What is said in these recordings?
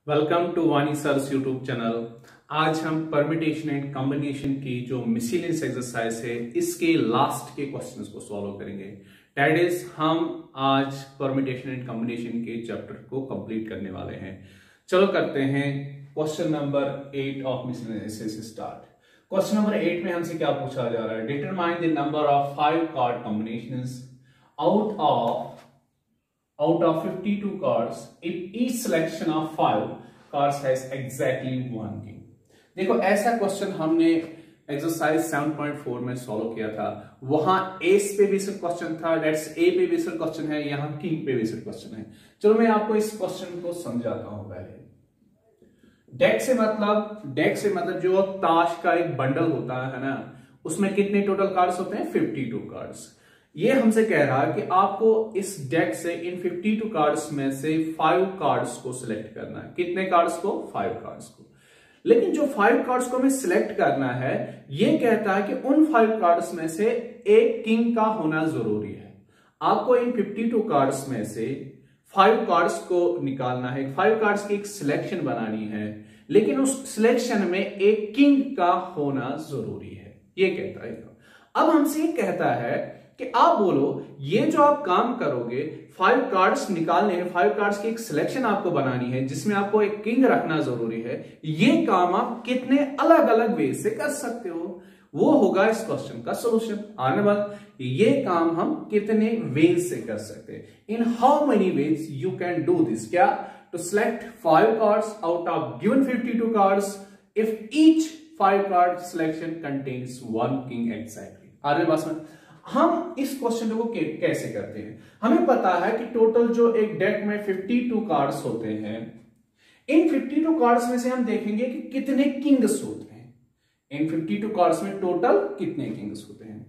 Welcome to वानी sirs YouTube channel. आज हम परमिटेशन एंड कॉम्बिनेशन की जो मिसलेनियस एक्सरसाइज है इसके लास्ट के क्वेश्चंस को सॉल्व करेंगे। दैट इज हम आज परमिटेशन एंड कॉम्बिनेशन के चैप्टर को कंप्लीट करने वाले हैं। चलो करते हैं क्वेश्चन नंबर 8 ऑफ मिसलेनियस से स्टार्ट। क्वेश्चन नंबर 8 में हमसे क्या पूछा जा रहा है? Determine the number of 5 card combinations out of 52 cards if each selection of 5 cards has exactly one king। देखो ऐसा क्वेश्चन हमने एक्सरसाइज 7.4 में सॉल्व किया था। वहां एस पे बेस्ड क्वेश्चन था, दैट्स ए पे बेस्ड क्वेश्चन है, यहां किंग पे बेस्ड क्वेश्चन है। चलो मैं आपको इस क्वेश्चन को समझाता हूं। पहले डेक से मतलब जो ताश का एक बंडल होता है ना, उसमें कितने टोटल कार्ड्स होते हैं? 52 कार्ड्स। ये हमसे कह रहा है कि आपको इस डेक से इन 52 कार्ड्स में से 5 कार्ड्स को सिलेक्ट करना है। कितने कार्ड्स को? 5 कार्ड्स को। लेकिन जो 5 कार्ड्स को हमें सिलेक्ट करना है, ये कहता है कि उन 5 कार्ड्स में से एक किंग का होना जरूरी है। आपको इन 52 कार्ड्स में से 5 कार्ड्स को निकालना है, 5 कार्ड्स की एक सिलेक्शन बनानी है, लेकिन उस सिलेक्शन में एक किंग का होना जरूरी है, ये कहता है। अब हमसे ये कहता है कि आप बोलो, ये जो आप काम करोगे 5 कार्ड्स निकालने हैं, 5 कार्ड्स की एक सिलेक्शन आपको बनानी है जिसमें आपको एक किंग रखना जरूरी है, ये काम आप कितने अलग अलग वे से कर सकते हो? वो होगा इस क्वेश्चन का सोल्यूशन। आने बाद ये काम हम कितने वेज से कर सकते हैं? In how many ways you can do this? क्या? To select 5 cards out of given 52 cards if each 5 card selection contains 1 king exactly. आगे बात में हम इस क्वेश्चन को कैसे करते हैं? हमें पता है कि टोटल जो एक डेक में 52 कार्ड्स होते हैं, इन 52 कार्ड्स में से हम देखेंगे कि कितने किंग्स होते हैं। इन 52 कार्ड्स में टोटल कितने किंग्स होते हैं?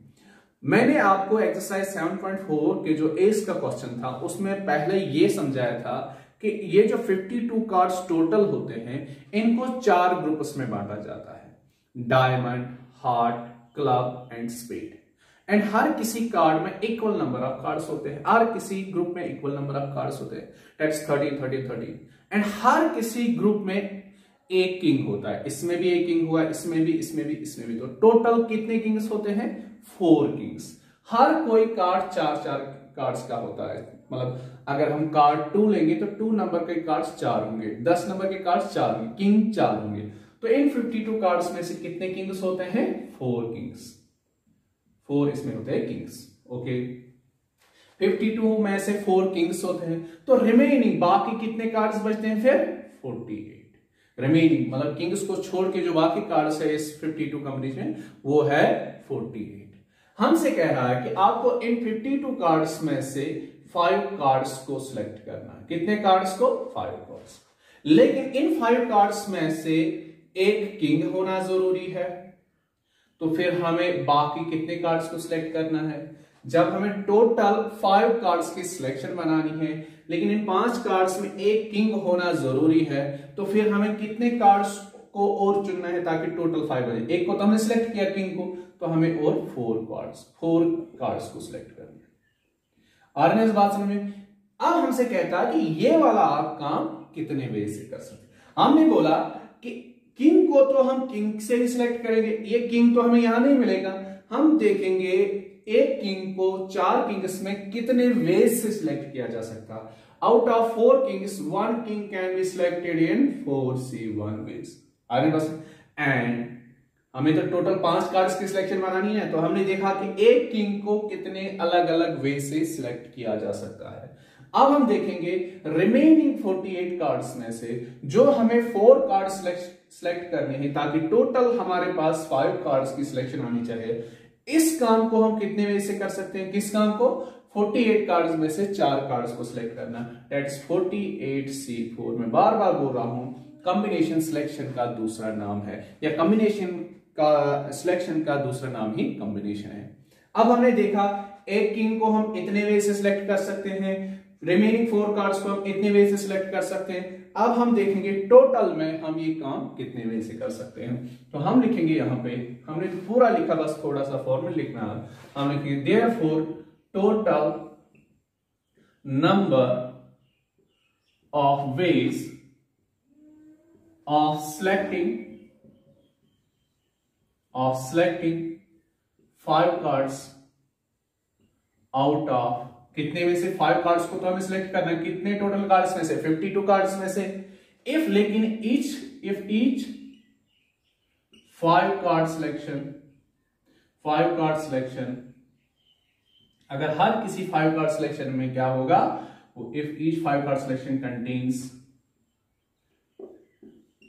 मैंने आपको एक्सरसाइज 7.4 के जो एस का क्वेश्चन था उसमें पहले ये समझाया था कि ये जो 52 कार्ड्स टोटल होते हैं, इनको 4 ग्रुप्स में बांटा जाता है: diamond, heart, club and spade. And हर किसी कार्ड में इक्वल नंबर ऑफ कार्ड्स होते हैं, हर किसी ग्रुप में इक्वल नंबर ऑफ कार्ड्स होते हैं, दैट्स 30 30 30। एंड हर किसी ग्रुप में एक किंग होता है, इसमें भी एक किंग हुआ, इसमें भी, इसमें भी, इसमें भी। तो टोटल कितने किंग्स होते हैं? 4 किंग्स। हर कोई कार्ड 4 कार्ड्स का होता है। मतलब अगर हम कार्ड 2 लेंगे तो 2 नंबर के कार्ड्स 4 होंगे, 10 नंबर के कार्ड्स 4 होंगे, किंग 4 होंगे। तो इन 52 कार्ड्स में से कितने किंग्स होते हैं? 4 किंग्स। 4 इसमें होते हैं किंग्स। ओके, 52 में से 4 किंग्स होते हैं, तो रिमेनिंग बाकी कितने कार्ड्स बचते हैं फिर? 48 रिमेनिंग, मतलब किंग्स को छोड़ के जो बाकी कार्ड्स है इस 52 कॉम्बिनेशन में, वो है 48। हमसे कह रहा है कि आपको इन 52 कार्ड्स में से 5 कार्ड्स को सिलेक्ट करना है। कितने कार्ड्स को? 5 कार्ड्स। लेकिन इन 5 कार्ड्स में से एक किंग होना जरूरी है, तो फिर हमें बाकी कितने कार्ड्स को सिलेक्ट करना है? जब हमें टोटल 5 कार्ड्स की सिलेक्शन बनानी है, लेकिन इन 5 कार्ड्स में एक किंग होना जरूरी है, तो फिर हमें कितने कार्ड्स को और चुनना है ताकि टोटल 5 बने? एक को तो हमने सिलेक्ट किया किंग को, तो हमें और 4 कार्ड्स को सिलेक्ट करना है। और इस बात समझ में? अब हमसे कहता है कि ये वाला आप काम कितने वे से कर सकते? हमने बोला कि किंग को तो हम किंग से ही सिलेक्ट करेंगे, ये किंग तो हमें यहां नहीं मिलेगा। हम देखेंगे एक किंग को 4 किंग्स में कितने वेज से सिलेक्ट किया जा सकता। Out of 4 kings 1 king can be selected in 4C1 ways. आगे बस, एंड हमें तो टोटल 5 कार्ड्स की सिलेक्शन बनानी है, तो हमने देखा कि एक किंग को कितने अलग अलग वे से सिलेक्ट किया जा सकता है। अब हम देखेंगे रिमेनिंग 48 कार्ड्स में से जो हमें 4 कार्ड सिलेक्ट करने हैं ताकि टोटल हमारे पास 5 कार्ड्स की सिलेक्शन आनी चाहिए। इस काम को हम कितने वे से कर सकते हैं? किस काम को? 48 कार्ड्स में से 4 कार्ड्स को सिलेक्ट करना, दैट्स 48C4। मैं बार बार बोल रहा हूं, कॉम्बिनेशन सिलेक्शन का दूसरा नाम है, या कॉम्बिनेशन का सिलेक्शन का दूसरा नाम ही कॉम्बिनेशन है। अब हमने देखा एक किंग को हम इतने वे से सिलेक्ट कर सकते हैं, रिमेनिंग 4 कार्ड्स को हम इतने वे से सिलेक्ट कर सकते हैं। अब हम देखेंगे टोटल में हम ये काम कितने वे से कर सकते हैं। तो हम लिखेंगे यहां पे, हमने तो पूरा लिखा, बस थोड़ा सा फॉर्मूला लिखना है। हम लिखेंगे therefore total number of ways of selecting 5 cards out of, कितने में से 5 कार्ड्स को तो हमें सिलेक्ट करना है, कितने टोटल कार्ड्स में से, 52 कार्ड्स में से। इफ लेकिन each 5 कार्ड सिलेक्शन, अगर हर किसी 5 कार्ड सिलेक्शन में क्या होगा, if each 5 card selection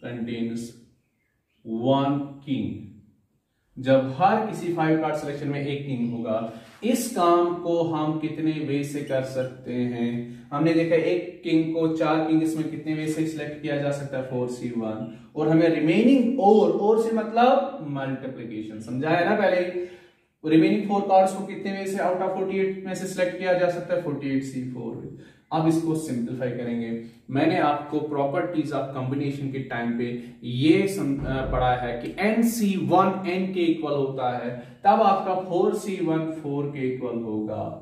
contains 1 king, जब हर किसी 5 कार्ड सिलेक्शन में एक किंग होगा। इस काम को हम कितने वे से कर सकते हैं, हमने देखा एक किंग को 4 किंग इसमें कितने वे से सिलेक्ट किया जा सकता है, 4c1, और हमें रिमेनिंग और से मतलब मल्टीप्लीकेशन, समझाया ना पहले ही। रिमेनिंग 4 कार्ड्स को कितने में से आउट ऑफ 48 में से सिलेक्ट किया जा सकता है, 48c4। अब इसको सिंपलीफाई करेंगे। मैंने आपको प्रॉपर्टीज ऑफ कॉम्बिनेशन के टाइम पे ये पढ़ा है कि nc1 n के इक्वल होता है, तब आपका 4c1 4 के इक्वल होगा।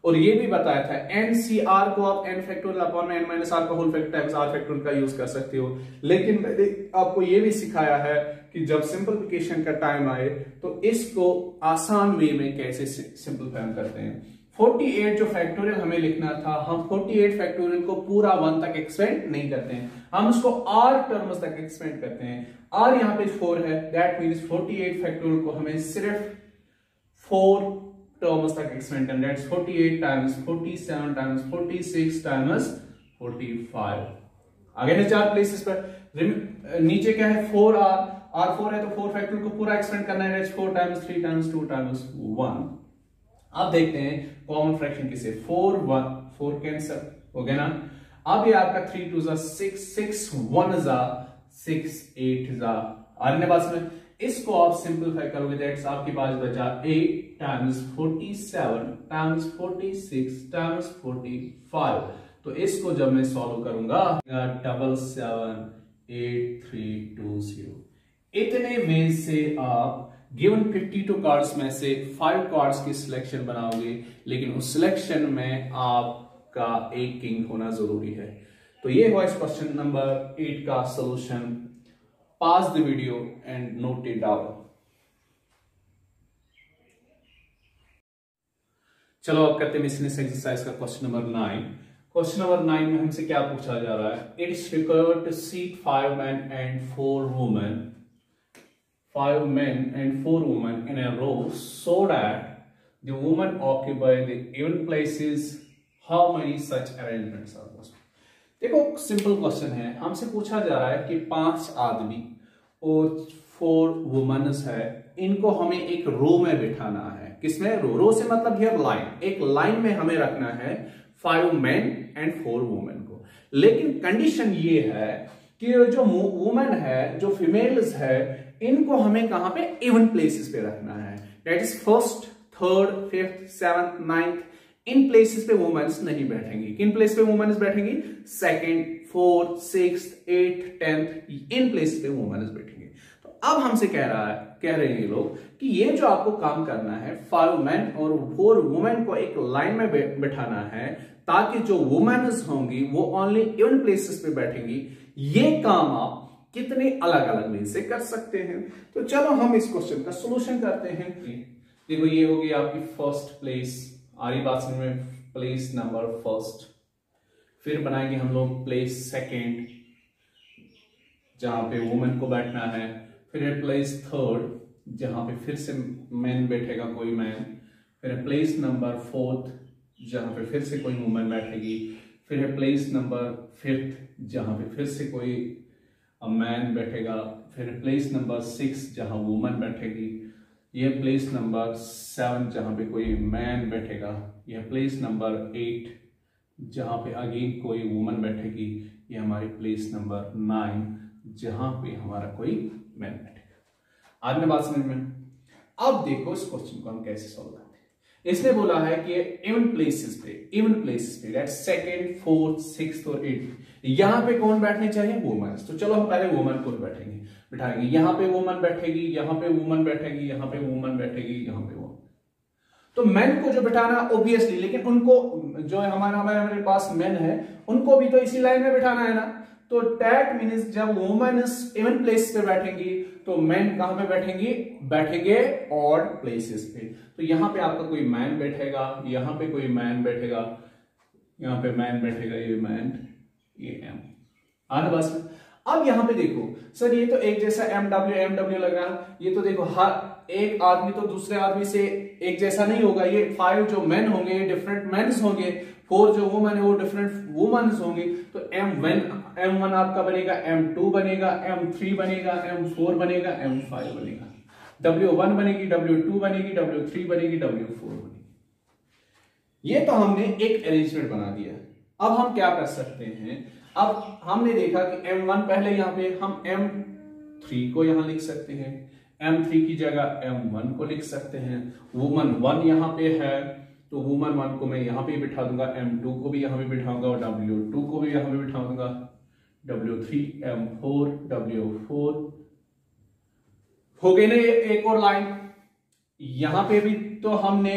और ये भी बताया था ncr को आप n factorial upon n minus r का whole factor times r factorial का यूज कर सकते हो। लेकिन मैंने आपको ये भी सिखाया है कि जब सिंपलीफिकेशन का टाइम आए तो इसको आसान वे में कैसे सिंपलीफाई करते हैं। 48 जो फैक्टोरियल हमें लिखना था, हम 48 फैक्टोरियल को पूरा 1 तक एक्सपेंड नहीं करते हैं, हम उसको r टर्म्स तक एक्सपेंड करते हैं। r यहाँ पे 4 है, दैट मींस 48 फैक्टोरियल को हमें सिर्फ 4 टर्म्स तक एक्सपेंड करना है। 48 टाइम्स 47 टाइम्स 46 टाइम्स 45। आगे ने 4 प्लेसेस पर, नीचे क्या है 4r 4 है तो 4 फैक्टोरियल को पूरा एक्सपेंड करना है, 4 टाइम्स 3 टाइम्स 2 टाइम्स 1। अब देखते हैं कॉमन फ्रैक्शन किसे, 4 कैंसिल हो गया ना। अब ये आपका 3 2 6 6 1 6 8 अन्य बात में इसको आप सिंपलीफाई करोगे, दैट्स आपके पास बचा 8 टाइम्स 47 टाइम्स 46 टाइम्स 45। तो इसको जब मैं सॉल्व करूंगा 778 इतने वे से आप गिवन 52 कार्ड्स में से 5 कार्ड्स की सिलेक्शन बनाओगे, लेकिन उस सिलेक्शन में आपका एक किंग होना जरूरी है। तो ये हुआ इस क्वेश्चन नंबर 8 का solution. Pause the video and note it down। चलो अब करते हैं मिसलेनियस एक्सरसाइज का क्वेश्चन नंबर 9। क्वेश्चन नंबर 9 में हमसे क्या पूछा जा रहा है, it is required to seat 5 men and 4 women in a row so that the women occupy the even places. How many such arrangements are possible? देखो simple question है, हमसे पूछा जा रहा है कि 5 आदमी और 4 वुमेन्स है, इनको हमें एक रो में बिठाना है। किसमें? रो से मतलब हियर लाइन, एक लाइन में हमें रखना है 5 men and 4 वुमेन को। लेकिन कंडीशन ये है कि जो वुमेन है, जो फीमेल्स है, इनको हमें कहां पे? इवन प्लेसेस पे रखना है, that is 1st 3rd 5th 7th 9th। इन प्लेसेस पे वुमेन्स नहीं बैठेंगी। किन प्लेस पे वुमेन्स बैठेंगी? 2nd 4th 6th 8th 10th, इन प्लेस पे वुमेन्स बैठेंगे। तो अब हमसे कह रहे हैं ये लोग कि ये जो आपको काम करना है, 5 men और 4 वुमेन को एक लाइन में बैठाना है, ताकि जो वुमेन्स होंगी वो ओनली इवन प्लेसेस पे बैठेंगी। ये काम आप कितने अलग अलग वे से कर सकते हैं। तो चलो हम इस क्वेश्चन का सोल्यूशन करते हैं। देखो ये होगी आपकी फर्स्ट प्लेस, आ रही बात समझ में, प्लेस नंबर 1st। फिर बनाएंगे हम लोग प्लेस 2nd जहां पे वुमेन को बैठना है। फिर है प्लेस 3rd जहां पे फिर से मैन बैठेगा, कोई मैन। फिर है प्लेस नंबर 4th जहां पे फिर से कोई वुमेन बैठेगी। फिर है प्लेस नंबर 5th जहां पे फिर से कोई मैन बैठेगा। फिर प्लेस नंबर 6 जहां वुमेन बैठेगी। यह प्लेस नंबर 7 जहां पे कोई मैन बैठेगा। यह प्लेस नंबर 8 जहां पे अगेन कोई वुमेन बैठेगी। यह हमारी प्लेस नंबर 9 जहां पे हमारा कोई मैन बैठेगा। आज में बात समझ में। अब देखो इस क्वेश्चन को हम कैसे सॉल्व करते हैं। इसने बोला है कि इवन प्लेसेस पे दैट 2nd 4th 6th और 8th यहां पे कौन बैठने चाहिए? वुमेन्स। तो चलो हम पहले वुमेन को बिठाएंगे। यहां पे वुमेन बैठेगी, यहां पे वुमेन बैठेगी, यहां पे वुमेन बैठेगी, यहां पे वुमेन। तो मेन को जो बिठाना ऑब्वियसली, लेकिन उनको जो हमारे पास मेन है उनको भी तो इसी लाइन में बिठाना है ना। तो दैट मीन्स जब वुमेन इवन प्लेस पे बैठेंगी तो मैन कहां पे बैठेंगे, बैठेंगे ऑड प्लेसेस पे। तो यहां पे आपका कोई मैन बैठेगा, यहां पे कोई मैन बैठेगा, यहां पे मैन बैठेगा, ये मैन, ये एम आना बस। अब यहां पे देखो सर ये तो एक जैसा एमडब्ल्यू लग रहा है, ये तो देखो हर एक आदमी तो दूसरे आदमी से एक जैसा नहीं होगा, ये 5 जो मेन होंगे ये डिफरेंट मेन्स होंगे, 4 जो वुमन है वो डिफरेंट वुमेन्स होंगी। तो M1 आपका बनेगा, M2 बनेगा, M3 बनेगा, M4 बनेगा, M5 बनेगा, W1 बनेगी, W2 बनेगी, W3 बनेगी, W4 बनेगी। ये तो हमने एक अरेंजमेंट बना दिया। अब हम क्या कर सकते हैं, अब हमने देखा कि M1 पहले यहां पे हम M3 को यहां लिख सकते हैं, M3 की जगह M1 को लिख सकते हैं, वुमन 1 यहां पे है तो वुमन 1 को मैं यहां पे बिठा दूंगा, M2 को भी यहां पे बिठाऊंगा और W2 को भी यहां पे बिठा दूंगा, W3, M4, W4 हो गई ना एक और लाइन। यहां पे भी तो हमने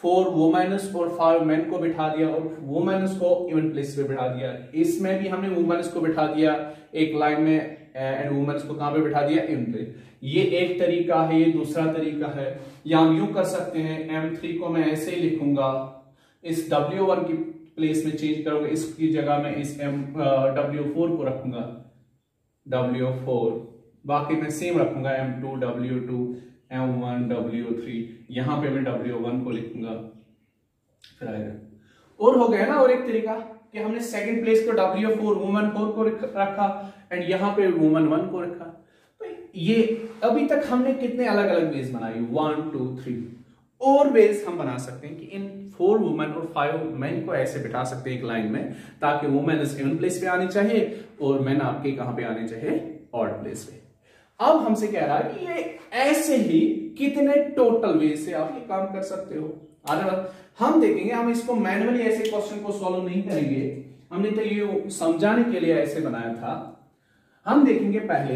4 वुमेन्स और 5 मेन को बिठा दिया और वुमेन्स को इवन प्लेस पे बिठा दिया। इसमें भी हमने वुमेन्स को बिठा दिया एक लाइन में एंड वुमेन्स को कहां पे बिठा दिया, इवन प्लेस। ये एक तरीका है, ये दूसरा तरीका है। या हम यूं कर सकते हैं, M3 को मैं ऐसे ही लिखूंगा, इस W1 की प्लेस में चेंज करूंगा, इसकी जगह में इस W4 को रखूंगा, W4, बाकी मैं सेम रखूंगा, M2, W2, M1, W3, यहां पे मैं W1 को लिखूंगा, फिर आएगा। और हो गया ना और एक तरीका कि हमने सेकंड प्लेस को W4 वुमन 4 को रखा एंड यहां पे वुमन 1 को रखा। तो ये अभी तक हमने कितने अलग अलग वेज बनाई, 1 2 3 और वेज हम बना सकते हैं कि इन 4 वुमेन और 5 मेन को ऐसे बिठा सकते हैं एक लाइन में, ताकि वुमेन इवन प्लेस पे आनी चाहिए और मेन आपके कहां पे आने चाहिए, ऑड प्लेस पे। अब हमसे कह रहा है कि ये ऐसे ही कितने टोटल वे से आप ये काम कर सकते हो। हम देखेंगे, हम इसको मैन्युअली ऐसे क्वेश्चन को सॉल्व नहीं करेंगे, हमने तो ये समझाने के लिए ऐसे बनाया था। हम देखेंगे पहले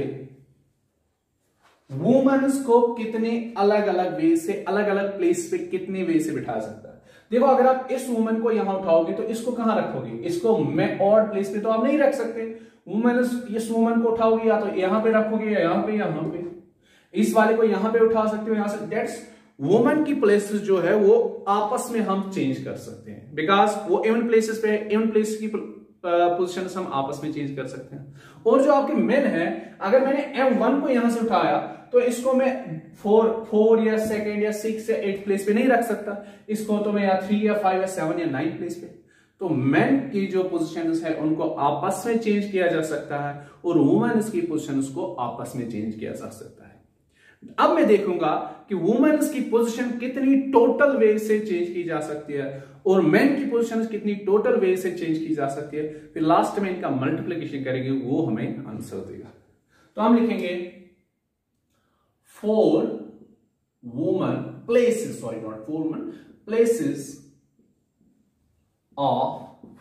वुमेन्स को कितने अलग अलग वे से, अलग अलग प्लेस पे कितने वे से बिठा सकता है। देखो अगर आप इस वुमन को यहां उठाओगे तो इसको कहां रखोगे, इसको मैं ऑड प्लेस पे तो आप नहीं रख सकते। इस वुमन को उठाओगे या तो यहां पे रखोगे या यहां पे। इस वाले को यहां पे उठा सकते हो, यहां से। दैट्स वुमन की प्लेसेस जो है वो आपस में हम चेंज कर सकते हैं, बिकॉज वो इवन प्लेसेस पे है, इवन प्लेस की पोजीशन हम आपस में चेंज कर सकते हैं। और जो आपके मेन है, अगर मैंने M1 को यहां से उठाया तो इसको मैं 4 या 2 या 6 या 8 प्लेस पे नहीं रख सकता, इसको तो मैं या 3 या 5 या 7 या 9 प्लेस पे। तो मेन की जो पोजीशंस है उनको आपस में चेंज किया जा सकता है और वुमेन्स की पोजीशंस को आपस में चेंज किया जा सकता है। अब मैं देखूंगा कि वुमेन्स की पोजीशन कितनी टोटल वे से चेंज की जा सकती है और मेन की पोजीशन कितनी टोटल वे से चेंज की जा सकती है। फिर लास्ट में इनका मल्टीप्लिकेशन करेंगे, वो हमें आंसर देगा। तो हम लिखेंगे 4 woman places, sorry not 4 woman, places of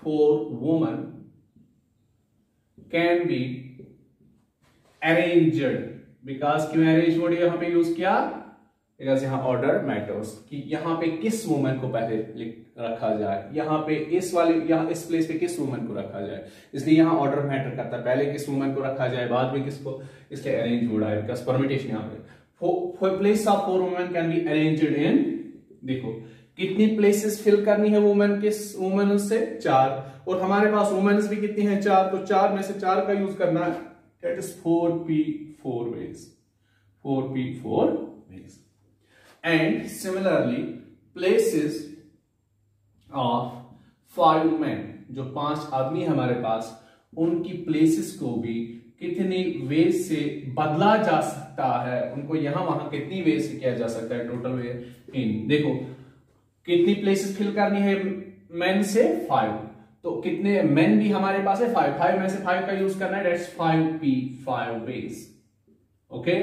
4 women can be arranged। Because क्यों अरेंज वर्ड यहां पे यूज किया, बिकॉज यहां ऑर्डर मैटर्स, कि यहां पे किस वुमन को पहले रखा जाए, यहां पे इस वाले, यहां इस प्लेस पे किस वुमन को रखा जाए, इसलिए यहां ऑर्डर मैटर करता है, पहले किस वुमन को रखा जाए बाद में किसको, इसलिए अरेंज वर्ड है, बिकॉज परमिटेशन यहां पे place of 4 women can be arranged in, देखो कितनी प्लेसेस फिल करनी है वुमेन के, वुमेन से 4, और हमारे पास वुमेन्स भी कितनी है 4, तो 4 में से 4 का यूज करना है, that is 4p4 ways, 4p4 ways। And similarly places of 5 men, जो 5 आदमी हमारे पास, उनकी प्लेसेस को भी कितनी वे से बदला जा सकता है, उनको यहां वहां कितनी वे से किया जा सकता है, टोटल वे इन, देखो कितनी प्लेसेस फिल करनी है मेन से 5, तो कितने मेन भी हमारे पास है 5 में से 5 का यूज करना है, दैट्स 5p5 ways। ओके,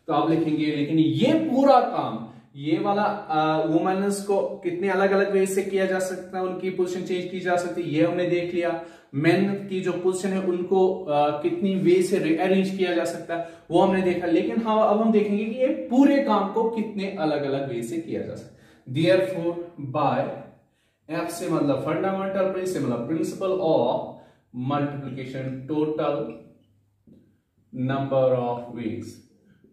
तो आप लिखेंगे, लेकिन ये पूरा काम, ये वाला वुमेन्स को कितने अलग अलग वे से किया जा सकता है, उनकी पोजीशन चेंज की जा सकती है, ये हमने देख लिया। मेन की जो पोजीशन है उनको कितनी वे से अरेंज किया जा सकता है वो हमने देखा। लेकिन हाँ, अब हम देखेंगे कि ये पूरे काम को कितने अलग अलग वे से किया जा सकता है। Therefore, by F से मतलब fundamental principle, principle of multiplication total number of ways,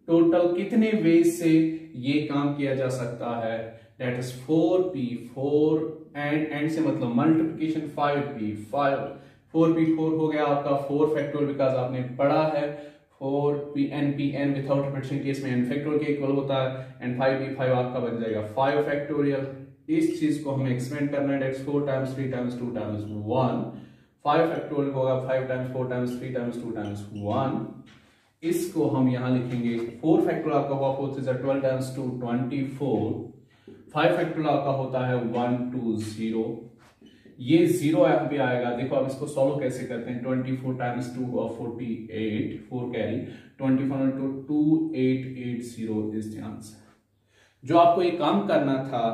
total कितने वेज से ये काम किया जा सकता है, दैट इज 4p, 4 एंड से मतलब मल्टीप्लीकेशन 5p, 4p 4 हो गया आपका 4 फैक्टोरियल, बिकॉज आपने पढ़ा है 4p n without repetition case में n फैक्टोरियल के इक्वल होता है, एंड 5p 5 आपका बन जाएगा 5 फैक्टोरियल। इस चीज को हमें एक्सपेंड करना है, that's 4 times 3 times 2 times 1, 5 factorial होगा 5 टाइम्स 4 टाइम्स 3 टाइम्स 2 टाइम्स 1। इसको हम यहां लिखेंगे 4 फैक्टोरियल आपका होगा 4 से 12 टाइम्स 2 24, 5 फैक्टोरियल आपका होता है 120, ये 0 यहाँ पे आएगा। देखो अब इसको सॉल्व कैसे करते हैं, 24 टाइम्स 2 और 48, 4 carry 24 into 2880 is the answer. जो आपको ये काम करना था,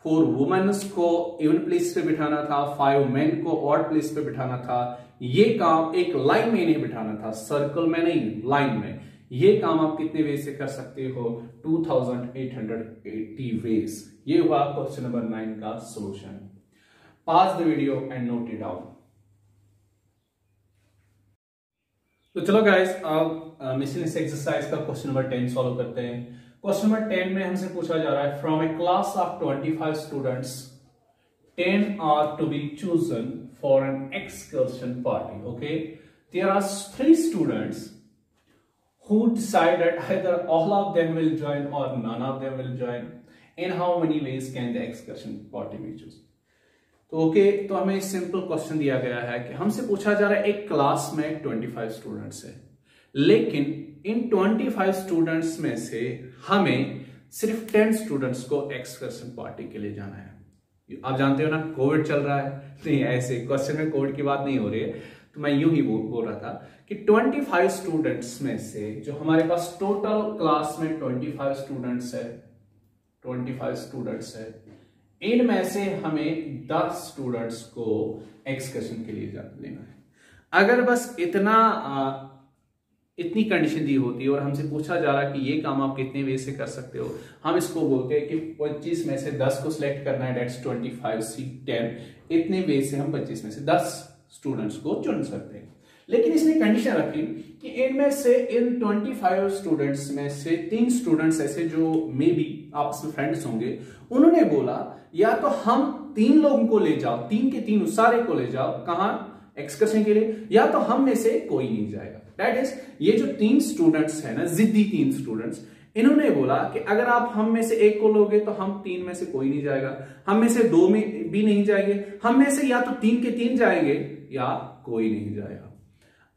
4 वुमेन्स को इवन प्लेस पे बिठाना था, 5 मेन को ऑड प्लेस पे बिठाना था, ये काम एक लाइन में नहीं बिठाना था, सर्कल में नहीं, लाइन में। ये काम आप कितने वे से कर सकते हो, 2880 वेज। ये हुआ क्वेश्चन नंबर 9 का solution. Pause the video and note it down. तो चलो गाइस, अब मिसलेनियस एक्सरसाइज का क्वेश्चन नंबर 10 सॉल्व करते हैं। क्वेश्चन नंबर 10 में हमसे पूछा जा रहा है, from a class of 25 students 10 are to be chosen for an excursion party. Okay, there are 3 students who decided either all of them will join or none of them will join. In how many ways can the excursion party be chosen? तो okay, तो हमें simple question दिया गया है कि हमसे पूछा जा रहा है एक क्लास में 25 स्टूडेंट्स है, लेकिन इन 25 स्टूडेंट्स में से हमें सिर्फ 10 स्टूडेंट्स को एक्सकर्शन पार्टी के लिए जाना है। आप जानते हो ना, कोविड चल रहा है, नहीं ऐसे क्वेश्चन में कोविड की बात नहीं हो रही है, तो मैं यूं ही बोल रहा था कि 25 स्टूडेंट्स में से जो हमारे पास टोटल क्लास में 25 स्टूडेंट्स है, 25 स्टूडेंट्स है, इनमें से हमें 10 स्टूडेंट्स को एक्सकर्शन के लिए लेना है। अगर बस इतनी कंडीशन दी होती और हमसे पूछा जा रहा है कि ये काम आप कितने वे से कर सकते हो, हम इसको बोलते हैं कि 25 में से 10 को सिलेक्ट करना है, डेट्स 25 सी 10, इतने वे से हम 25 में से 10 स्टूडेंट्स को चुन सकते हैं। लेकिन इसने कंडीशन रखी कि इनमें से इन 25 स्टूडेंट्स में से 3 स्टूडेंट्स ऐसे जो मे बी आपस में फ्रेंड्स होंगे, उन्होंने बोला या तो हम 3 लोगों को ले जाओ, 3 के 3 सारे को ले जाओ, कहां, एक्सकर्शन के लिए, या तो हम में से कोई नहीं जाएगा। दैट इज, ये जो 3 स्टूडेंट्स है ना, जिद्दी 3 स्टूडेंट्स, इन्होंने बोला कि अगर आप हम में से एक को लोगे तो हम 3 में से कोई नहीं जाएगा, हम में से 2 में भी नहीं जाएंगे, हम में से या तो 3 के 3 जाएंगे या कोई नहीं जाएगा।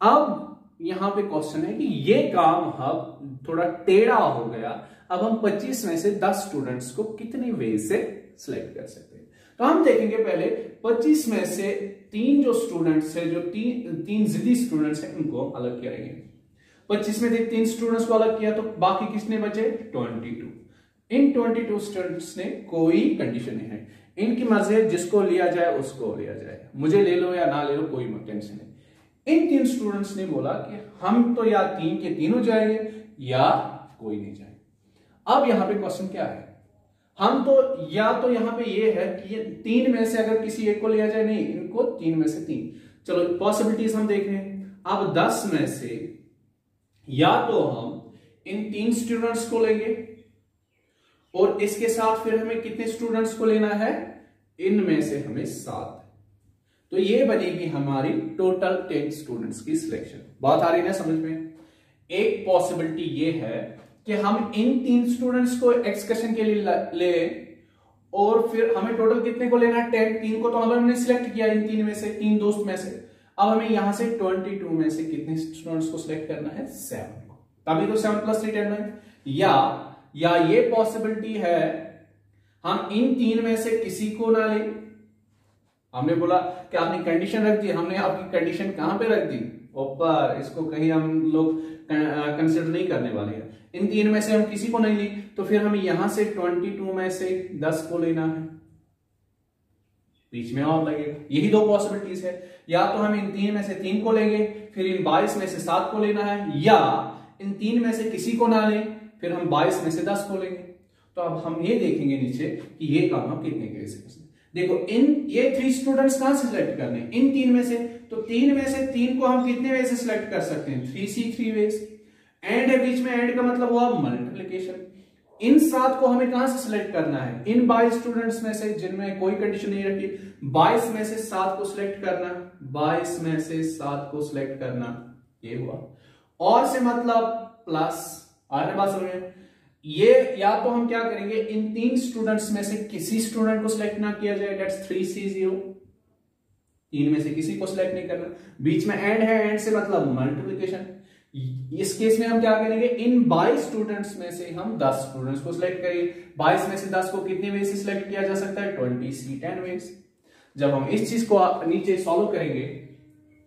अब यहां पे क्वेश्चन है कि ये काम अब थोड़ा टेढ़ा हो गया, अब हम 25 में से 10 स्टूडेंट्स को कितने वे से सिलेक्ट कर सकते हैं। तो हम देखेंगे पहले 25 में से 3 जो स्टूडेंट्स है, जो तीन जिद्दी स्टूडेंट्स हैं, उनको अलग करेंगे। 25 में से 3 स्टूडेंट्स को अलग किया तो बाकी किसने बचे, 22। इन 22 स्टूडेंट्स ने कोई कंडीशन नहीं है, इनकी मर्जी है, जिसको लिया जाए उसको लिया जाए, मुझे ले लो या ना ले लो कोई टेंशन नहीं। इन 3 स्टूडेंट्स ने बोला कि हम तो या 3 के 3 जाएंगे या कोई नहीं जाएगा। अब यहां पे क्वेश्चन क्या है, हम तो या तो यहां पे ये है कि ये 3 में से अगर किसी एक को लिया जाए, नहीं, इनको 3 में से 3, चलो पॉसिबिलिटीज हम देख रहे हैं। अब 10 में से या तो हम इन 3 स्टूडेंट्स को लेंगे और इसके साथ फिर हमें कितने स्टूडेंट्स को लेना है, इनमें से हमें 7, तो ये बनेगी हमारी टोटल 10 स्टूडेंट्स की सिलेक्शन। बात आ रही है समझ में। एक पॉसिबिलिटी ये है कि हम इन 3 स्टूडेंट्स को एक्सकर्शन के लिए ले और फिर हमें टोटल कितने को लेना है, 10। 3 को तो हमने सिलेक्ट किया इन 3 में से, 3 दोस्त में से। अब हमें यहां से 22 में से कितने स्टूडेंट्स को सिलेक्ट करना है, 7 को, तभी तो 7 + 3 10 है। या ये पॉसिबिलिटी है हम इन 3 में से किसी को ना ले। हमने बोला कि आपने कंडीशन रख दी, हमने आपकी कंडीशन कहां पे रख दी, ऊपर, इसको कहीं हम लोग कंसिडर नहीं करने वाले हैं। इन 3 में से हम किसी को नहीं ली, तो फिर हमें यहां से 22 में से 10 को लेना है, बीच में और लगेगा। यही 2 पॉसिबिलिटीज है, या तो हम इन 3 में से 3 को लेंगे, फिर इन 22 में से 7 को लेना है, या इन 3 में से किसी को ना लें, फिर हम 22 में से 10 को लेंगे। तो अब हम ये देखेंगे नीचे कि ये काम हम कितने के से कर सकते हैं। देखो इन ये 3 स्टूडेंट्स कहां से सिलेक्ट करने, इन 3 में से, तो 3 में से 3 को हम कितने वे से सिलेक्ट कर सकते हैं, 3C3 वेज। एंड है बीच में, एंड का मतलब हुआ मल्टीप्लिकेशन। इन 7 को हमें कहां से सिलेक्ट करना है, इन 22 स्टूडेंट्स में से जिनमें कोई कंडीशन नहीं रखी, 22 में से 7 को सिलेक्ट करना, 22 में से 7 को सिलेक्ट करना, ये हुआ। और से मतलब प्लस, आने बात समझ में, ये या तो हम क्या करेंगे, इन 3 स्टूडेंट्स में से किसी स्टूडेंट को सिलेक्ट ना किया जाए, दैट्स 3C0, 3 में से किसी को सिलेक्ट नहीं करना, बीच में एंड है, एंड से मतलब मल्टीप्लिकेशन। इस केस में हम क्या करेंगे, इन 22 स्टूडेंट्स में से हम 10 स्टूडेंट्स को सिलेक्ट करेंगे। 22 में से 10 को कितने वे से सिलेक्ट किया जा सकता है, 20C10 वेज। जब हम इस चीज को नीचे सॉल्व करेंगे,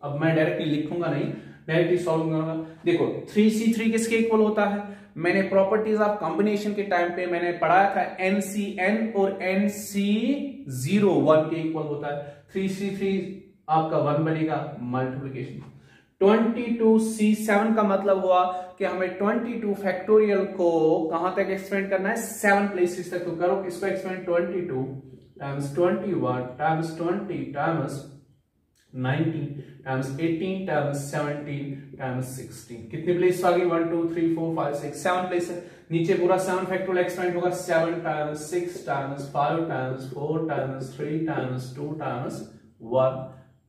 अब मैं डायरेक्टली लिखूंगा नहीं, डायरेक्टली सॉल्व करूंगा। देखो 3C3 किसके इक्वल होता है, मैंने प्रॉपर्टीज ऑफ कॉम्बिनेशन के टाइम पे मैंने पढ़ाया था, NCN और NC0 1 के इक्वल होता है। 3C3 आपका 1 बनेगा, मल्टीप्लिकेशन। 22C7 का मतलब हुआ कि हमें 22 फैक्टोरियल को कहां तक एक्सपेंड करना है, 7 प्लेसेस तक। तो करो इसको expand, 22 times 21 times 20 times 19 times 18 times 17 times 16, कितनी प्लेस आ गई, 1 2 3 4 5 6 7 प्लेस है। नीचे पूरा 7 फैक्टोरियल एक्सपेंड होगा, 7 times 6 times 5 times 4 times 3 times 2 times 1,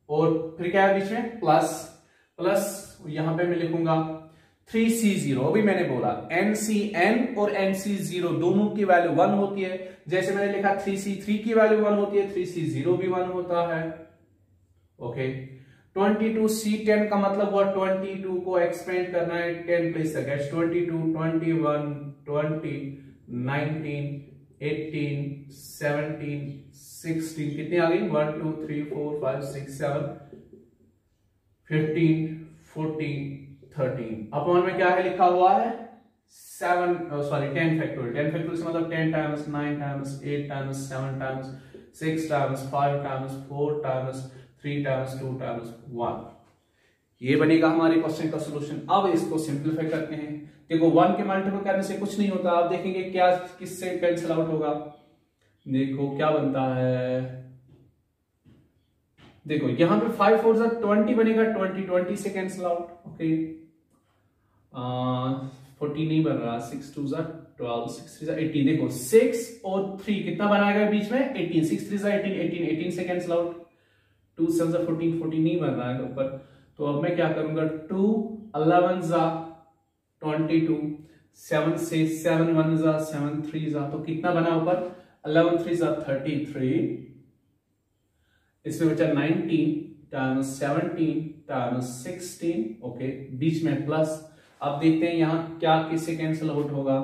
और फिर क्या है बीच में, प्लस यहां पे मैं लिखूंगा 3C0। अभी मैंने बोला NCN और NC0 दोनों की वैल्यू 1 होती है, जैसे मैंने लिखा 3C3 की वैल्यू 1 होती है, 3C0 भी 1 होता है। ओके 22C10 का मतलब हुआ 22 को एक्सपेंड करना है 10 प्लेस तक, 22 21 20 19 18 17 16, कितनी आ गई, 1 2 3 4 5 6 7 15 14 13। अपॉन में क्या है लिखा हुआ है, 10 फैक्टोरियल। 10 फैक्टोरियल से मतलब 10 times 9 times 8 times 7 times 6 times 5 times 4 times 3 times 2 times 1। ये बनेगा हमारे क्वेश्चन का सॉल्यूशन। अब इसको सिंपलीफाई करते हैं। देखो 1 के मल्टीपल करने से कुछ नहीं होता, आप देखेंगे क्या किससे कैंसिल आउट होगा। देखो क्या बनता है, देखो यहां पे 5 4 20 बनेगा, 20 से कैंसिल आउट। ओके 40 नहीं बन रहा, 6 2 12 6 3 18। देखो 6 और 3 कितना बनाएगा बीच में, 18, 6 3 18 18 से कैंसिल आउट, 2 7 14 14 नहीं बन रहा है ऊपर। तो अब मैं क्या करूंगा, 2 11 22, 7 से 7 1 7 3 तो कितना बना ऊपर, 11 3 33, इसमें बचा 19 टाइम्स 17 टाइम्स 16। ओके बीच में प्लस। अब देखते हैं यहां क्या किससे कैंसिल आउट होगा,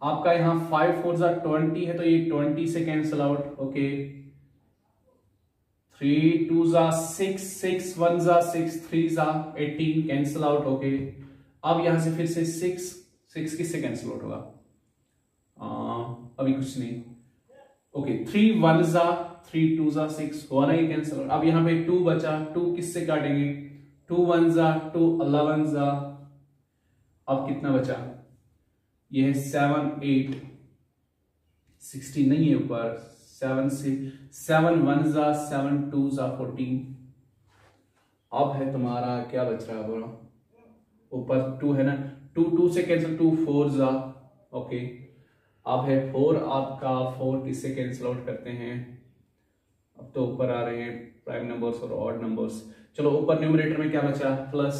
आपका यहां 5 4 20 है तो ये 20 से cancel out. Okay 3 2 6 6 1 6 3 18 cancel out. Okay अब यहां से फिर से 6 किससे कैंसिल आउट होगा, अभी कुछ नहीं। ओके 3 1 3 2 6 हुआ ना, ये कैंसिल आउट। अब यहां पे 2 बचा, 2 किससे काटेंगे, 2 1 2 11 अब कितना बचा, ये है 7 8 16 नहीं है ऊपर, 7 से 7 1 7 2 14। अब है तुम्हारा क्या बच रहा है, ऊपर 2 है ना, 2 2 से कैंसिल, 2 4 ओके अब है 4 आपका, 4 किससे कैंसिल आउट करते हैं, अब तो ऊपर आ रहे हैं प्राइम नंबर्स और ऑड नंबर्स। चलो ऊपर न्यूमरेटर में क्या बचा, प्लस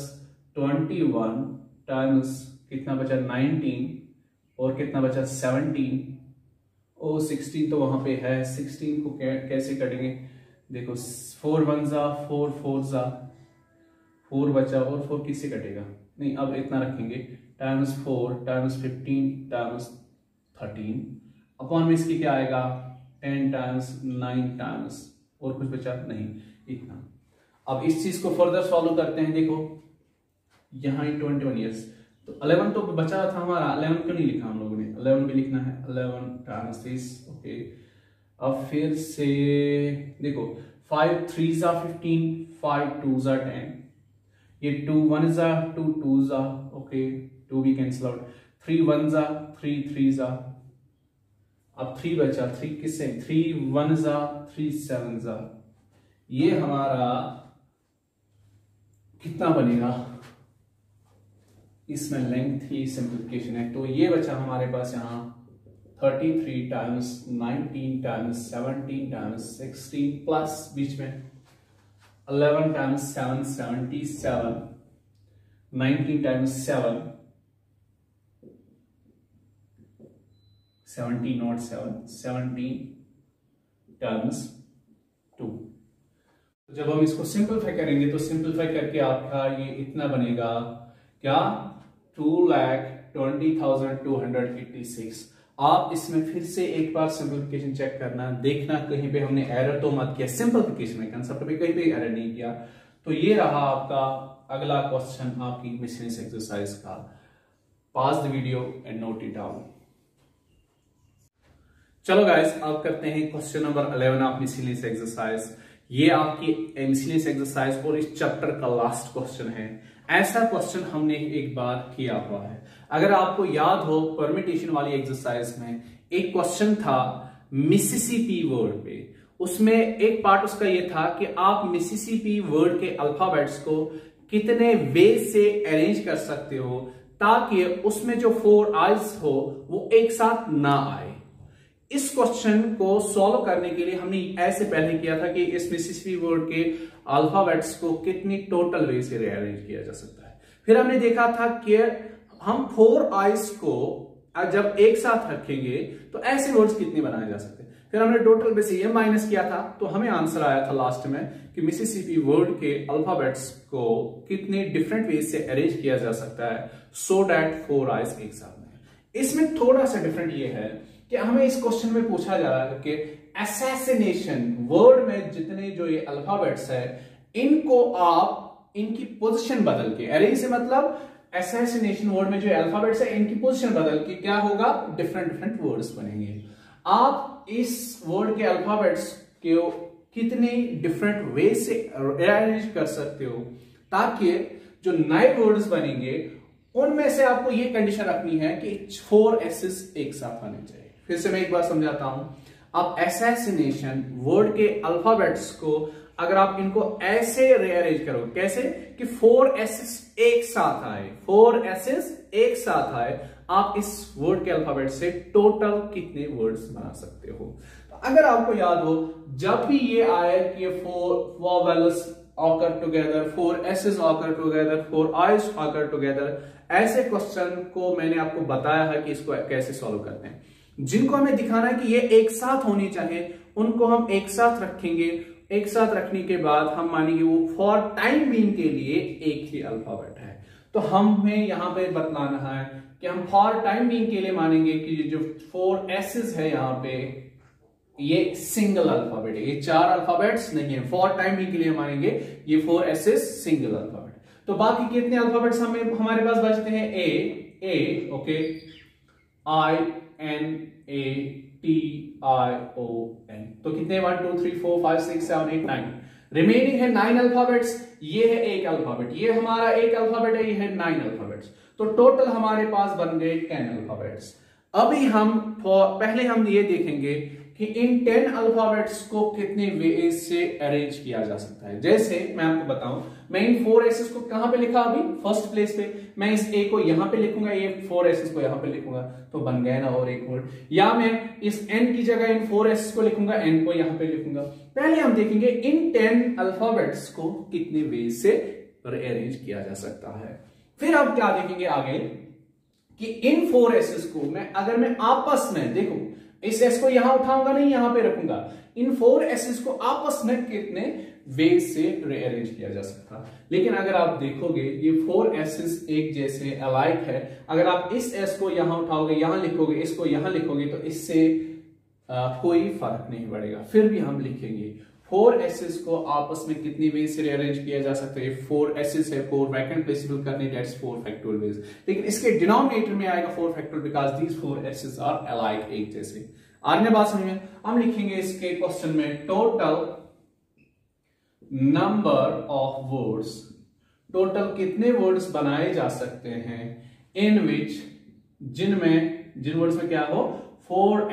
21 टाइम्स कितना बचा 19 और कितना बचा 17 और 16 तो वहां पे है, 16 को कैसे कटेंगे, देखो 4 1 4 4 4 बचा और 4 किससे कटेगा, नहीं अब इतना रखेंगे, टाइम्स 4 टाइम्स 15 टाइम्स 13 अपॉन में इसकी क्या आएगा 10 टाइम्स 9 टाइम्स और कुछ बचा नहीं, इतना। अब इस चीज को फर्दर सॉल्व करते हैं। देखो यहाँ 21 ईयर्स तो 11 तो बचा था हमारा, 11 क्यों नहीं लिखा हम लोगों ने, 11 भी लिखना है, 11 टाइम्स दिस। ओके अब फिर से देखो 5 3 15 5 2 10, ये 2 1 2 2 ओके 2 भी कैंसिल आउट, 3 1 3 3 अब 3 बचा, 3 किससे, 3 1 जा 3 7 जा, ये हमारा कितना बनेगा, इसमें लेंथी सिंप्लीफिकेशन है, तो ये बचा हमारे पास यहाँ 33 टाइम्स 19 टाइम्स 17 टाइम्स 16 प्लस बीच में 11 टाइम्स 7 77, 19 टाइम्स 7 70 नॉट 7 17 टाइम्स 2। जब हम इसको सिंपलीफाई करेंगे तो सिंपलीफाई करके आपका ये इतना बनेगा क्या, 2,20,286। आप इसमें फिर से एक बार सिंपलीफिकेशन चेक करना, देखना कहीं पे हमने एरर तो मत किया, सिंपलीफिकेशन में कंसेप्ट में कहीं पे एरर नहीं किया। तो ये रहा आपका अगला क्वेश्चन आपकी मिसलेनियस एक्सरसाइज का। Pause the video and note it down. चलो गाइस, अब करते हैं question number 11 of miscellaneous exercise. ये आपकी मिसलेनियस एक्सरसाइज और इस चैप्टर का लास्ट क्वेश्चन है। ऐसा क्वेश्चन हमने एक बार किया हुआ है। अगर आपको याद हो, परम्यूटेशन वाली एक्सरसाइज में एक क्वेश्चन था मिसिसिपी वर्ड पे। उसमें एक पार्ट उसका ये था कि आप मिसिसिपी वर्ड के अल्फाबेट्स को कितने वे से अरेंज कर सकते हो ताकि उसमें जो 4 आइज हो वो एक साथ ना आए। इस क्वेश्चन को सॉल्व करने के लिए हमने ऐसे पहले किया था कि इस मिसिसिपी वर्ड के अल्फाबेट्स को कितनी टोटल वे से रीअरेंज किया जा सकता है। फिर हमने देखा था कि हम 4 आइज को जब एक साथ रखेंगे तो ऐसे वर्ड्स कितने बनाए जा सकते हैं। फिर हमने टोटल में से ये माइनस किया था, तो हमें आंसर आया था लास्ट में कि मिसिसिपी वर्ड के अल्फाबेट्स को कितने डिफरेंट वे से अरेंज किया जा सकता है सो दैट 4 आइज एक साथ में। इसमें थोड़ा सा डिफरेंट ये है कि हमें इस क्वेश्चन में पूछा जा रहा है कि असैसिनेशन वर्ड में जितने जो ये अल्फाबेट्स है इनको आप इनकी पोजीशन बदल के, अरेंज से मतलब असैसिनेशन वर्ड में जो अल्फाबेट्स है इनकी पोजीशन बदल के क्या होगा, डिफरेंट डिफरेंट वर्ड्स बनेंगे। आप इस वर्ड के अल्फाबेट्स को कितने डिफरेंट वे से अरेंज कर सकते हो ताकि जो नए वर्ड्स बनेंगे उनमें से आपको ये कंडीशन रखनी है कि 4 एसेस एक साथ आने चाहिए। फिर से मैं एक बार समझाता हूं। आप असैसिनेशन वर्ड के अल्फाबेट्स को अगर आप इनको ऐसे रीअरेंज करो, कैसे कि 4 एसेस एक साथ आए, 4 एसेस एक साथ आए, आप इस वर्ड के अल्फाबेट से टोटल कितने वर्ड्स बना सकते हो। तो अगर आपको याद हो, जब भी ये आए कि 4 vowels occur together, 4 aces occur together, 4 I's occur together, ऐसे क्वेश्चन को मैंने आपको बताया है कि इसको कैसे सॉल्व करते हैं। जिनको हमें दिखाना है कि ये एक साथ होनी चाहिए उनको हम एक साथ रखेंगे। एक साथ रखने के बाद हम मानेंगे वो फॉर टाइम बीइंग के लिए एक ही अल्फाबेट है। तो हमें यहां पे बतलाना है कि हम फॉर टाइम बीइंग के लिए मानेंगे कि जो 4 एसेस है यहां पे ये सिंगल अल्फाबेट है, ये 4 अल्फाबेट्स नहीं है। फॉर टाइम बीइंग के लिए मानेंगे ये 4 एसेस सिंगल अल्फाबेट। तो बाकी कितने अल्फाबेट्स हमारे पास बचते हैं, A O K, I N A T I O N. तो कितने 1 2 3 4 5 6 7 8 9 रिमेनिंग है 9 अल्फाबेट्स। ये है एक अल्फाबेट, ये हमारा एक अल्फाबेट है, ये है 9 अल्फाबेट्स। तो टोटल हमारे पास बन गए 10 अल्फाबेट्स। अभी हम पहले हम ये देखेंगे कि इन 10 अल्फाबेट्स को कितने वे से अरेंज किया जा सकता है। जैसे मैं आपको बताऊं, मैं इन 4 एसेस को कहां पे लिखा, अभी फर्स्ट प्लेस पे। मैं इस ए को यहां पे लिखूंगा, ये 4 एसेस को यहां पे लिखूंगा, तो बन गया ना और एक वर्ड। या मैं इस एन की जगह इन 4 एसेस को लिखूंगा, एन को यहां पे लिखूंगा। पहले हम देखेंगे इन 10 अल्फाबेट्स को कितने वे से अरेंज किया जा सकता है। फिर आप क्या देखेंगे आगे कि इन 4 एसेस को अगर मैं आपस में देखो, इस एस को यहां उठाऊंगा नहीं, यहां पे रखूंगा। इन 4 एसेस को आपस में कितने वे से रीअरेंज किया जा सकता। लेकिन अगर आप देखोगे ये 4 एसेस एक जैसे अलाइक है। अगर आप इस एस को यहां उठाओगे, यहां लिखोगे, इसको यहां लिखोगे, तो इससे कोई फर्क नहीं पड़ेगा। फिर भी हम लिखेंगे 4 एसेस को आपस में कितनी वे से रीअरेंज किया जा सकता है। 4 एसेस है, 4 वैकेंट प्लेस फिल करने, दैट्स 4 फैक्टोरियल वेज। लेकिन इसके डिनोमिनेटर में आएगा 4 factorial because these 4 aces are alike, एक जैसे। आगे बात समझ में, हम लिखेंगे इसके क्वेश्चन में total number of words, total कितने वर्ड्स बनाए जा सकते हैं इन विच, जिन वर्ड्स में क्या हो 4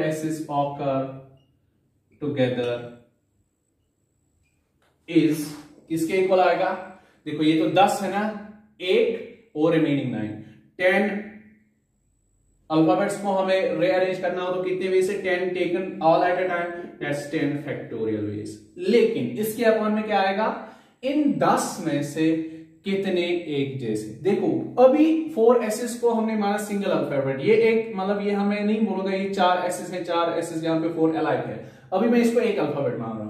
S's occur together is किसके इक्वल आएगा? देखो ये तो 10 है ना, 8 और रिमेनिंग 9, 10 अल्फाबेट्स को हमें रीअरेंज करना हो तो कितने वे से? 10 taken all at a time, that's 10 factorial ways. लेकिन इसके अपॉन में क्या आएगा? इन 10 में से कितने एक जैसे? देखो अभी 4 एसेस को हमने माना सिंगल अल्फाबेट, ये एक मतलब ये हमें नहीं बोलूंगा ये 4 एसेस है, 4 एसेस यहाँ पे 4 अलाइक है। अभी मैं इसको एक अल्फाबेट मान रहा हूं।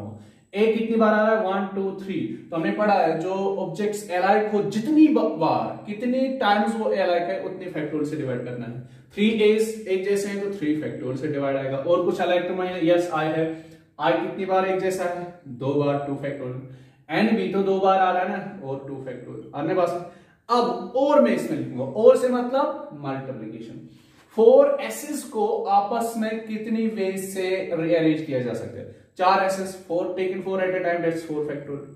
एक कितनी बार आ रहा है? 1 2 3। तो हमने पढ़ा है जो ऑब्जेक्ट्स अलाइक हो जितनी बार कितनी टाइम्स वो अलाइक है उतनी फैक्टोरियल से डिवाइड करना है। 3 एस एक जैसे हैं तो 3 फैक्टोरियल से डिवाइड आएगा। और कुछ अलाइक तो मैं यस आई है, आई कितनी बार एक जैसा है? 2 बार, 2 फैक्टोरियल। एन भी तो 2 बार आ रहा है ना, और 2 फैक्टोरियल आने पास। अब और मैं इसमें लिखूंगा, और से मतलब मल्टीप्लिकेशन। 4 एसेस को आपस में कितनी वे से रीअरेंज किया जा सकता है? 4 aces, 4 taken 4 at a time, that's 4 factorial.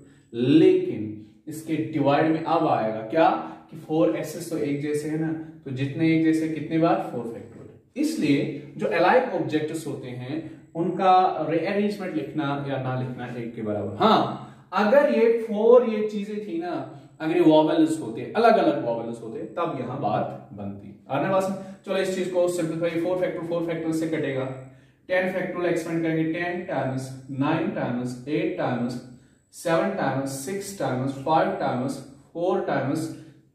लेकिन इसके डिवाइड में अब आएगा क्या कि 4 एसेस तो एक जैसे है ना, तो जितने एक जैसे कितने बार? 4 फैक्टोरियल। इसलिए जो अलाइक ऑब्जेक्ट्स होते हैं उनका रीअरेंजमेंट लिखना या ना लिखना एक के बराबर। हाँ, अगर ये 4 ये चीजें थी ना, अगर ये वॉवेल्स होते, अलग अलग वॉवेल्स होते, तब यहां बात बनती। आने वाला चलो इस चीज को सिंपलीफाई, 4 फैक्टोरियल से कटेगा, 10 फैक्टोरियल एक्सपेंड करेंगे, 10 times 9 times 8 times 7 times 6 times 5 times 4 times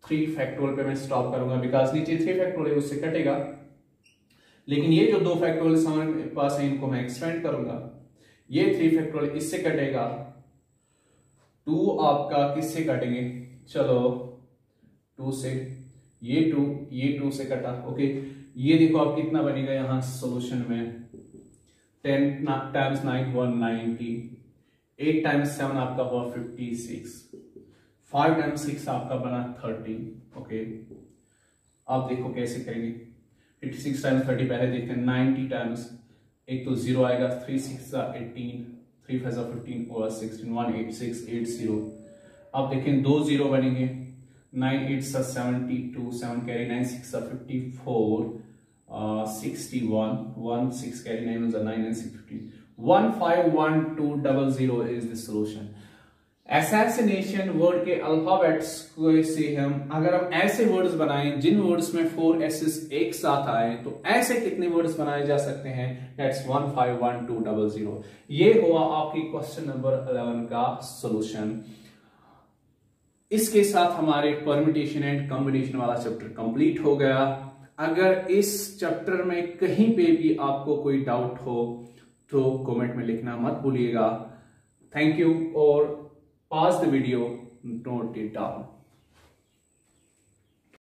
3 factorial पे मैं स्टॉप करूंगा, बिकॉज नीचे 3 फैक्टोरियल उससे कटेगा। लेकिन ये जो 2 फैक्टोरियल हमारे पास है इनको मैं एक्सपेंड करूंगा, ये 3 फैक्टोरियल इससे कटेगा, 2 आपका किससे काटेंगे? चलो 2 से, ये 2 से कटा। ओके, ये देखो आप कितना बनेगा यहां सोल्यूशन में, 10 टाइम्स 9 190, 8 टाइम्स 7 आपका हुआ 56, 5 टाइम्स 6 आपका बना 30। ओके, आप देखो कैसे करेंगे। 56 टाइम्स 30 पहले देखते हैं, 90 टाइम्स, एक तो 0 आएगा, 3 6 18, 3 5 15 और 16, 18680। अब देखें 2 0 बनेंगे, 9 8 72, 7 carry 9 6 54, 61, 1 6 carry 9 9 9 6 15, 151200 is the solution। Assassination word के अल्फाबेट्स से हम अगर हम ऐसे वर्ड्स बनाएं जिन वर्ड्स में 4 एसेस एक साथ आए, तो ऐसे कितने वर्ड्स बनाए जा सकते हैं? दैट्स 151200। ये हुआ आपकी क्वेश्चन नंबर 11 का सॉल्यूशन। इसके साथ हमारे परम्यूटेशन एंड कॉम्बिनेशन वाला चैप्टर कंप्लीट हो गया। अगर इस चैप्टर में कहीं पे भी आपको कोई डाउट हो तो कमेंट में लिखना मत भूलिएगा। थैंक यू, और pause the video, note it down।